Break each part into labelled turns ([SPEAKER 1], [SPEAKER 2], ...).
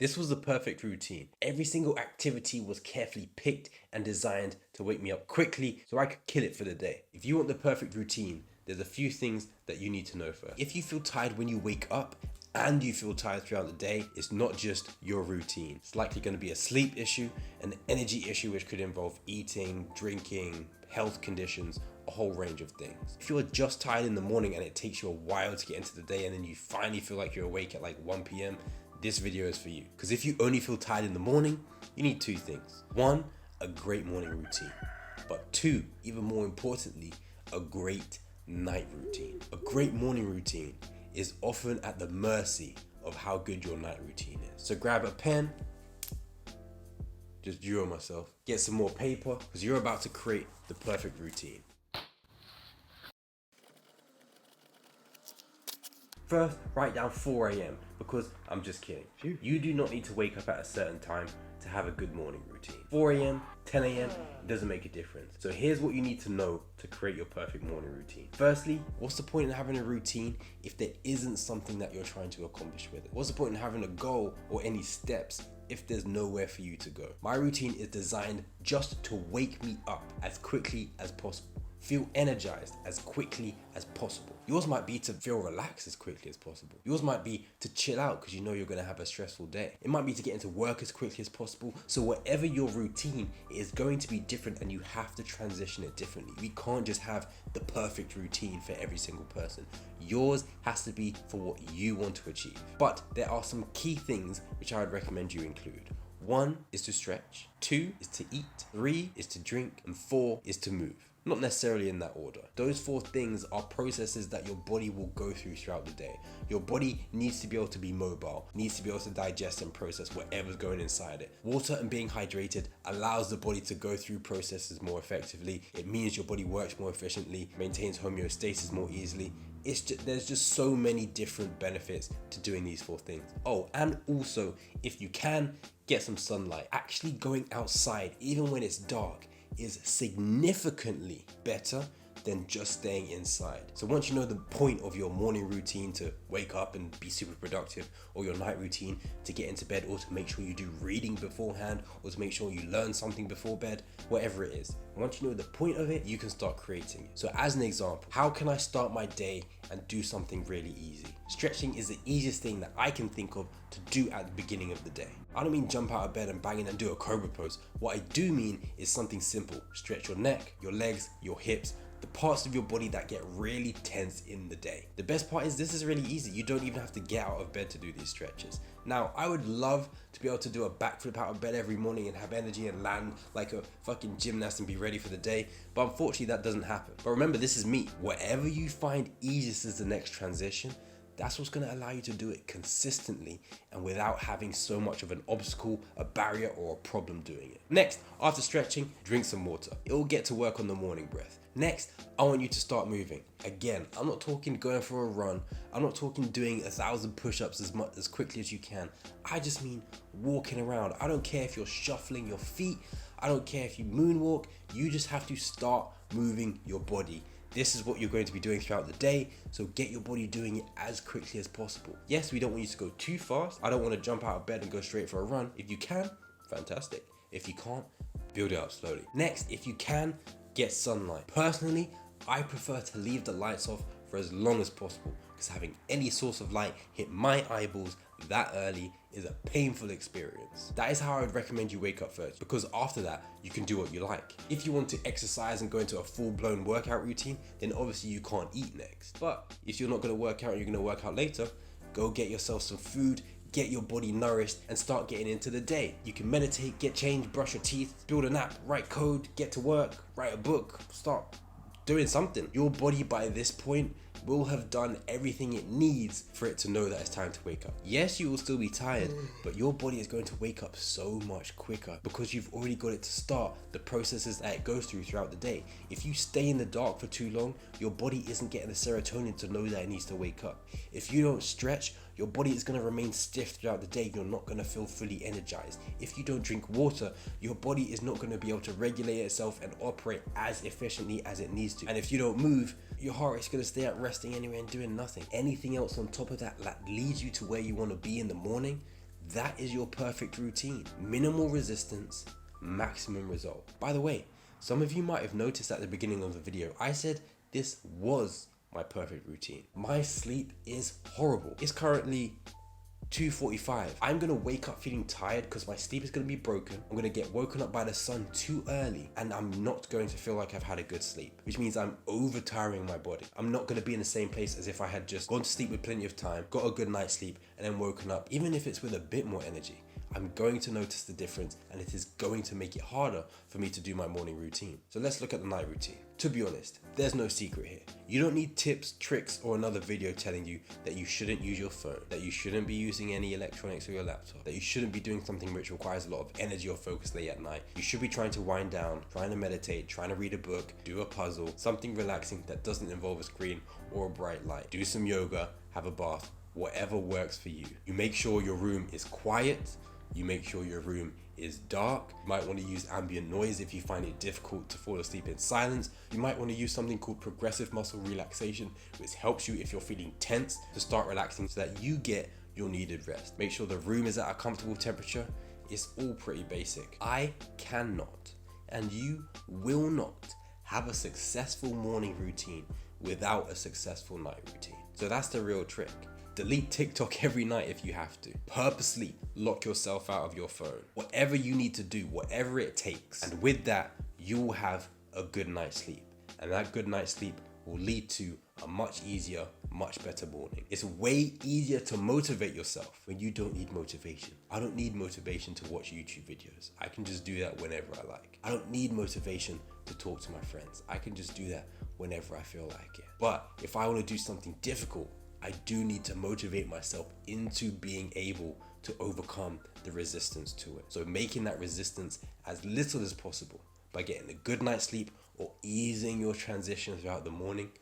[SPEAKER 1] This was the perfect routine. Every single activity was carefully picked and designed to wake me up quickly so I could kill it for the day. If you want the perfect routine, there's a few things that you need to know first. If you feel tired when you wake up and you feel tired throughout the day, it's not just your routine. It's likely going to be a sleep issue, an energy issue, which could involve eating, drinking, health conditions, a whole range of things. If you're just tired in the morning and it takes you a while to get into the day and then you finally feel like you're awake at like 1 p.m., this video is for you. Because if you only feel tired in the morning, you need two things. One, a great morning routine. But two, even more importantly, a great night routine. A great morning routine is often at the mercy of how good your night routine is. So grab a pen, just drew on myself, get some more paper, because you're about to create the perfect routine. First, write down 4 a.m. because I'm just kidding. You do not need to wake up at a certain time to have a good morning routine. 4 a.m., 10 a.m., it doesn't make a difference. So here's what you need to know to create your perfect morning routine. Firstly, what's the point in having a routine if there isn't something that you're trying to accomplish with it? What's the point in having a goal or any steps if there's nowhere for you to go? My routine is designed just to wake me up as quickly as possible. Feel energized as quickly as possible. Yours might be to feel relaxed as quickly as possible. Yours might be to chill out because you know you're going to have a stressful day. It might be to get into work as quickly as possible. So whatever your routine is going to be different and you have to transition it differently. We can't just have the perfect routine for every single person. Yours has to be for what you want to achieve. But there are some key things which I would recommend you include. 1 is to stretch, 2 is to eat, 3 is to drink, and 4 is to move. Not necessarily in that order. Those 4 things are processes that your body will go through throughout the day. Your body needs to be able to be mobile, needs to be able to digest and process whatever's going inside it. Water and being hydrated allows the body to go through processes more effectively. It means your body works more efficiently, maintains homeostasis more easily. There's just so many different benefits to doing these 4 things. Oh, and also, if you can, get some sunlight. Actually going outside, even when it's dark, is significantly better than just staying inside. So once you know the point of your morning routine to wake up and be super productive, or your night routine to get into bed, or to make sure you do reading beforehand, or to make sure you learn something before bed, whatever it is, once you know the point of it, you can start creating it. So as an example, how can I start my day and do something really easy? Stretching is the easiest thing that I can think of to do at the beginning of the day. I don't mean jump out of bed and bang in and do a cobra pose. What I do mean is something simple. Stretch your neck, your legs, your hips, the parts of your body that get really tense in the day. The best part is this is really easy. You don't even have to get out of bed to do these stretches. Now, I would love to be able to do a backflip out of bed every morning and have energy and land like a fucking gymnast and be ready for the day, but unfortunately that doesn't happen. But remember, this is me. Whatever you find easiest as the next transition, that's what's going to allow you to do it consistently and without having so much of an obstacle, a barrier, or a problem doing it. Next, after stretching, drink some water. It will get to work on the morning breath. Next, I want you to start moving. Again, I'm not talking going for a run. I'm not talking doing 1,000 push-ups as quickly as you can. I just mean walking around. I don't care if you're shuffling your feet. I don't care if you moonwalk. You just have to start moving your body. This is what you're going to be doing throughout the day, so get your body doing it as quickly as possible. Yes, we don't want you to go too fast. I don't want to jump out of bed and go straight for a run. If you can, fantastic. If you can't, build it up slowly. Next, if you can, get sunlight. Personally, I prefer to leave the lights off for as long as possible, because having any source of light hit my eyeballs that early is a painful experience. That is how I would recommend you wake up first, because after that, you can do what you like. If you want to exercise and go into a full-blown workout routine, then obviously you can't eat next. But if you're not going to work out and you're going to work out later, go get yourself some food, get your body nourished, and start getting into the day. You can meditate, get changed, brush your teeth, build an app, write code, get to work, write a book, start doing something. Your body by this point will have done everything it needs for it to know that it's time to wake up. Yes, you will still be tired, but your body is going to wake up so much quicker because you've already got it to start the processes that it goes through throughout the day. If you stay in the dark for too long, your body isn't getting the serotonin to know that it needs to wake up. If you don't stretch, your body is going to remain stiff throughout the day. You're not going to feel fully energized. If you don't drink water, your body is not going to be able to regulate itself and operate as efficiently as it needs to. And if you don't move, your heart rate's going to stay at resting anyway and doing nothing. Anything else on top of that that leads you to where you want to be in the morning, That is your perfect routine. Minimal resistance, maximum result. By the way, some of you might have noticed at the beginning of the video, I said this was my perfect routine. My sleep is horrible. It's currently 2:45. I'm gonna wake up feeling tired because my sleep is gonna be broken. I'm gonna get woken up by the sun too early, and I'm not going to feel like I've had a good sleep, which means I'm over tiring my body. I'm not gonna be in the same place as if I had just gone to sleep with plenty of time, got a good night's sleep, and then woken up. Even if it's with a bit more energy, I'm going to notice the difference, and it is going to make it harder for me to do my morning routine. So let's look at the night routine. To be honest, there's no secret here. You don't need tips, tricks, or another video telling you that you shouldn't use your phone, that you shouldn't be using any electronics or your laptop, that you shouldn't be doing something which requires a lot of energy or focus late at night. You should be trying to wind down, trying to meditate, trying to read a book, do a puzzle, something relaxing that doesn't involve a screen or a bright light. Do some yoga, have a bath, whatever works for you. You make sure your room is quiet. You make sure your room is dark. You might want to use ambient noise if you find it difficult to fall asleep in silence. You might want to use something called progressive muscle relaxation, which helps you if you're feeling tense to start relaxing so that you get your needed rest. Make sure the room is at a comfortable temperature. It's all pretty basic. I cannot, and you will not, have a successful morning routine without a successful night routine. So that's the real trick. Delete TikTok every night if you have to. Purposely lock yourself out of your phone. Whatever you need to do, whatever it takes. And with that, you will have a good night's sleep. And that good night's sleep will lead to a much easier, much better morning. It's way easier to motivate yourself when you don't need motivation. I don't need motivation to watch YouTube videos. I can just do that whenever I like. I don't need motivation to talk to my friends. I can just do that whenever I feel like it. But if I want to do something difficult, I do need to motivate myself into being able to overcome the resistance to it. So making that resistance as little as possible by getting a good night's sleep or easing your transition throughout the morning,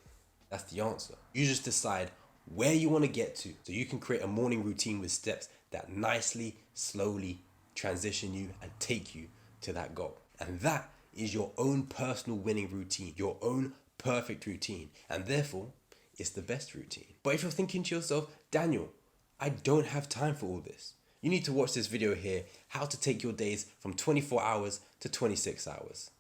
[SPEAKER 1] that's the answer. You just decide where you want to get to so you can create a morning routine with steps that nicely, slowly transition you and take you to that goal. And that is your own personal winning routine, your own perfect routine. And therefore, it's the best routine. But if you're thinking to yourself, Daniel, I don't have time for all this. You need to watch this video here, how to take your days from 24 hours to 26 hours.